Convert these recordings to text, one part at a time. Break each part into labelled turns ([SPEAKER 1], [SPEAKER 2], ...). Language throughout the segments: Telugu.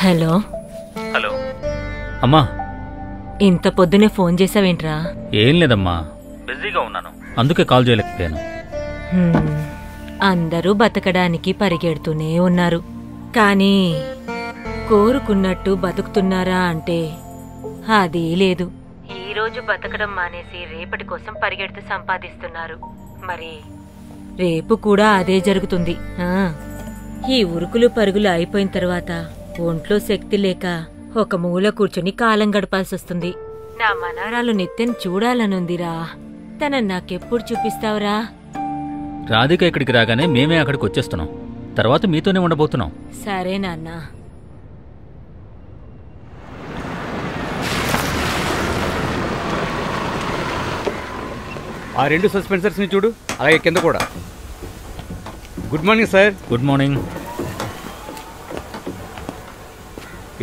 [SPEAKER 1] హలో
[SPEAKER 2] హలో అమ్మా,
[SPEAKER 1] ఇంత పొద్దునే ఫోన్ చేసావేంట్రా?
[SPEAKER 2] ఏం లేదమ్మా, బిజీగా ఉన్నాను, అందుకే కాల్ చేయలేకపోయాను.
[SPEAKER 1] అందరూ బతకడానికి పరిగెడుతూనే ఉన్నారు, కానీ కోరుకున్నట్టు బతుకుతున్నారా అంటే అదీ లేదు. ఈరోజు బతకడం మానేసి రేపటి కోసం పరిగెడుతూ సంపాదిస్తున్నారు. మరి రేపు కూడా అదే జరుగుతుంది. ఈ ఉరుకులు పరుగులు అయిపోయిన తర్వాత ఒంట్లో శక్తి లేక ఒక మూల కూర్చుని కాలం గడపాల్సొస్తుంది. నా మనవరాలు నిత్యం చూడాలనుందిరా. తనని నాకెప్పుడు చూపిస్తావురా?
[SPEAKER 2] రాధిక ఇక్కడికి రాగానే మేమే అక్కడికి వచ్చేస్తున్నాం. తర్వాత మీతోనే ఉండబోతున్నాం.
[SPEAKER 1] సరే నాన్న.
[SPEAKER 3] ఆ 2 సస్పెన్సర్స్ని చూడు, అలాగే కింద కూడా. Good morning sir.
[SPEAKER 2] Good morning.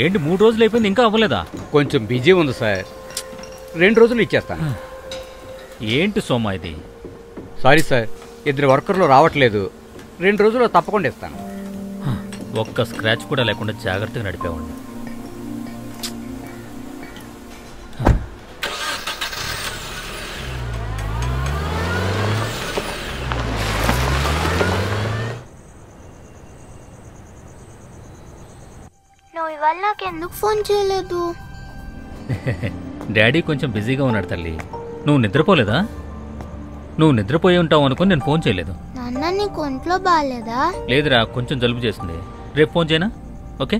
[SPEAKER 2] ఏంటి 3 రోజులు అయిపోయింది, ఇంకా అవ్వలేదా?
[SPEAKER 3] కొంచెం బిజీ ఉంది సార్, 2 రోజులు ఇచ్చేస్తాను.
[SPEAKER 2] ఏంటి సోమా ఇది?
[SPEAKER 3] సారీ సార్, 2 వర్కర్లు రావట్లేదు, 2 రోజుల్లో తప్పకుండా ఇస్తాను.
[SPEAKER 2] ఒక్క స్క్రాచ్ కూడా లేకుండా జాగ్రత్తగా నడిపేవాడిని.
[SPEAKER 4] నువ్వు ఇవాళ నాకెందుకు ఫోన్ చేయలేదు?
[SPEAKER 2] డాడీ కొంచెం బిజీగా ఉన్నాడు తల్లి. నువ్వు నిద్రపోలేదా? నువ్వు నిద్రపోయి ఉంటావు అనుకుని నేను ఫోన్ చేయలేదు.
[SPEAKER 4] నాన్న నీకు ఒంట్లో బాగాలేదా?
[SPEAKER 2] లేదురా, కొంచెం జలుబు చేసింది. రేపు ఫోన్ చేయనా? ఓకే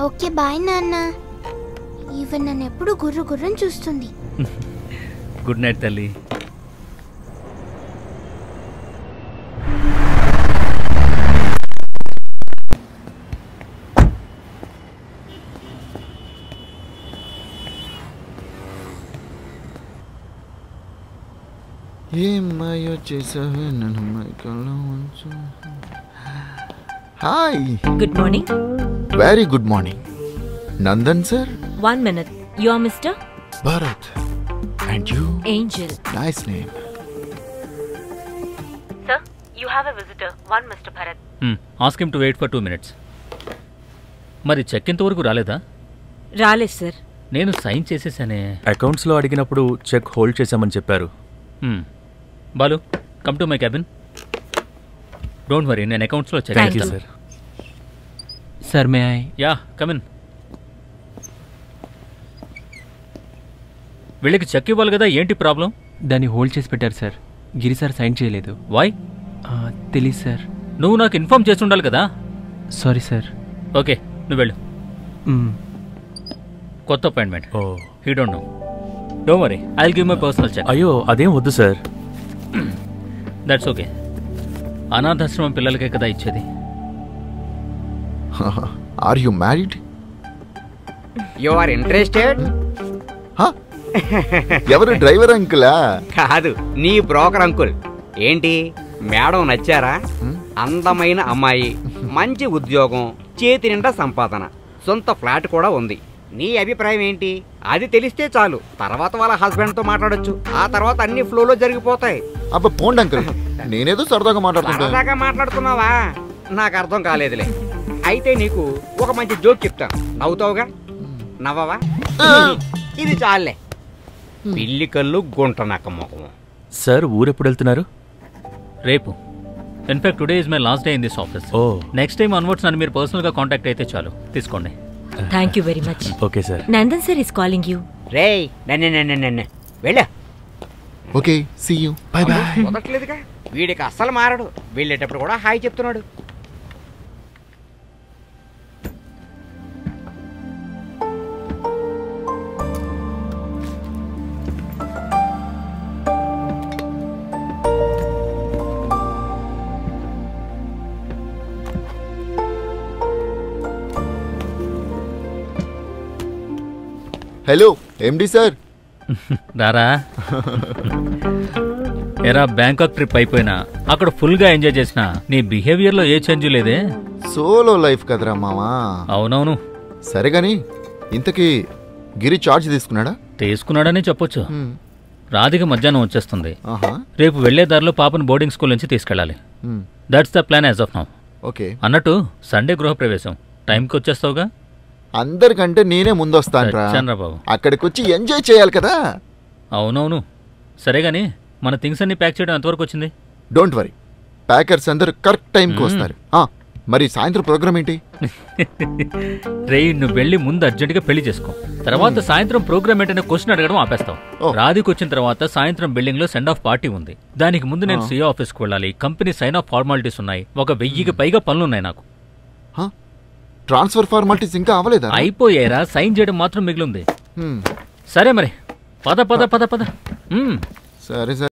[SPEAKER 4] ఓకే, బాయ్ నాన్న. ఈవెన్ నన్ను ఎప్పుడు గుర్రు గుర్రని చూస్తుంది.
[SPEAKER 2] గుడ్ నైట్ తల్లి.
[SPEAKER 5] ఏమయ్యో చేసావే నన్ను మైకంలో ఉంచు. Hi,
[SPEAKER 1] good morning.
[SPEAKER 5] Very good morning. Nandan sir.
[SPEAKER 1] 1 minute. You are Mr.
[SPEAKER 5] Bharat. And you?
[SPEAKER 1] Angel.
[SPEAKER 5] Nice name.
[SPEAKER 1] Sir, you have a visitor. One Mr. Bharat.
[SPEAKER 2] Ask him to wait for 2 minutes. మరి చెక్ ఇంతవరకు రాలేదా?
[SPEAKER 1] రాలేదు సార్.
[SPEAKER 2] నేను సైన్ చేసేసానే.
[SPEAKER 6] అకౌంట్స్లో అడిగినప్పుడు చెక్ హోల్డ్ చేశామని చెప్పారు.
[SPEAKER 2] Balu, come to my cabin. Don't worry, నేను అకౌంట్స్లో check.
[SPEAKER 1] Thank you
[SPEAKER 6] sir.
[SPEAKER 7] Sir may I?
[SPEAKER 2] Yeah, come in. వీళ్ళకి చెక్ ఇవ్వాలి కదా, ఏంటి ప్రాబ్లం?
[SPEAKER 7] దాన్ని హోల్డ్ చేసి పెట్టారు సార్. గిరి సార్ సైన్ చేయలేదు.
[SPEAKER 2] వై?
[SPEAKER 7] తెలీదు సార్.
[SPEAKER 2] నువ్వు నాకు ఇన్ఫార్మ్ చేసి ఉండాలి కదా.
[SPEAKER 7] Sorry sir.
[SPEAKER 2] ఓకే, నువ్వు వెళ్ళు. కొత్త appointment.
[SPEAKER 6] Oh,
[SPEAKER 2] he don't know. Don't worry, I will give my personal check.
[SPEAKER 6] అయ్యో అదేం వద్దు సార్.
[SPEAKER 2] That's okay. అనాథాశ్రమం పిల్లలకే కదా ఇచ్చేది.
[SPEAKER 5] Are you married?
[SPEAKER 3] You are interested?
[SPEAKER 5] ఎవరు డ్రైవర్ అంకులా?
[SPEAKER 3] కాదు, నీ బ్రోకర్ అంకుల్. ఏంటి మేడం నచ్చారా? అందమైన అమ్మాయి, మంచి ఉద్యోగం, చేతి నిండా సంపాదన, సొంత ఫ్లాట్ కూడా ఉంది. నీ అభిప్రాయం ఏంటి? అది తెలిస్తే చాలు, తర్వాత వాళ్ళ హస్బెండ్తో మాట్లాడొచ్చు. ఆ తర్వాత అన్ని ఫ్లోలో జరిగిపోతాయి.
[SPEAKER 5] అబ్బా పోండి అంకుల్, నేనేదో సరదాగా
[SPEAKER 3] మాట్లాడుతున్నావా? నాకు అర్థం కాలేదులే. అయితే నీకు ఒక మంచి జోక్ చెప్తాను, నవ్వుతావుగా? నవ్వవా? ఇది చాలే. పిల్లి కళ్ళు గుంట నక్క ముఖము.
[SPEAKER 6] సార్ ఊరెప్పుడు వెళ్తున్నారు?
[SPEAKER 2] రేపు. In fact today is my last day in this office.
[SPEAKER 6] Oh,
[SPEAKER 2] next time onwards నన్ను మీరు పర్సనల్గా కాంటాక్ట్ అయితే చాలు, తీసుకోండి.
[SPEAKER 1] Thank you very much.
[SPEAKER 6] Okay sir.
[SPEAKER 1] Nandan sir is calling you.
[SPEAKER 3] రేయ్ నన్ను వెళ్ళా.
[SPEAKER 5] Okay, see you, bye bye.
[SPEAKER 3] కుదరట్లేదుగా, వీడికి అస్సలు మారడు. వెళ్ళేటప్పుడు కూడా హాయ్ చెప్తున్నాడు.
[SPEAKER 5] Hello MD sir.
[SPEAKER 2] రారా. ఎరా, బ్యాంకాక్ ట్రిప్ అయిపోయినా అక్కడ ఫుల్గా ఎంజాయ్ చేసిన నీ బిహేవియర్లో ఏ చేంజ్ లేదే.
[SPEAKER 5] సోలో లైఫ్ కదరా మామా.
[SPEAKER 2] అవునవును.
[SPEAKER 5] సరే గాని ఇంతకీ గిరి చార్జ్
[SPEAKER 2] తీసుకున్నాడని చెప్పొచ్చు. రాధిక మధ్యాహ్నం వచ్చేస్తుంది. రేపు వెళ్లే దారిలో పాపను బోర్డింగ్ స్కూల్ నుంచి తీసుకెళ్ళాలి. That's the plan as of now.
[SPEAKER 5] Okay.
[SPEAKER 2] అన్నట్టు సండే గృహప్రవేశం టైంకి వచ్చేస్తావుగా?
[SPEAKER 5] అందరికంటే నేనే ముందొస్తానురా.
[SPEAKER 2] చచ్చానురా బాబు.
[SPEAKER 5] అక్కడికి వచ్చి ఎంజాయ్ చేయాలి కదా.
[SPEAKER 2] అవునవును, సరే గాని మన థింగ్స్ అన్ని ప్యాక్ చేయడం ఎంతవరకు వచ్చింది?
[SPEAKER 5] డోంట్ వరీ, ప్యాకర్స్ అందరూ కరెక్ట్ టైంకి వస్తారు. మరి సాయంత్రం ప్రోగ్రామ్ ఏంటి?
[SPEAKER 2] రేయ్, నువ్వు వెళ్ళి ముందు అర్జెంటుగా పెళ్లి చేసుకో. తర్వాత సాయంత్రం ప్రోగ్రామ్ ఏంటనే క్వశ్చన్ అడగడం ఆపేస్తావు. రాధికి వచ్చిన తర్వాత సాయంత్రం బిల్డింగ్ లో సెండ్ ఆఫ్ పార్టీ ఉంది. దానికి ముందు నేను సిఓ ఆఫీస్కి వెళ్ళాలి. కంపెనీ సైన్ ఆఫ్ ఫార్మాలిటీస్ ఉన్నాయి. 1000కి పైగా పనులున్నాయి నాకు.
[SPEAKER 5] ట్రాన్స్ఫర్ ఫార్మాలిటీస్ ఇంకా అవ్వలేదా?
[SPEAKER 2] అయిపోయారా, సైన్ చేయడం మాత్రం మిగిలింది. సరే మరి, పద పద పద పద.
[SPEAKER 5] సరే సరే.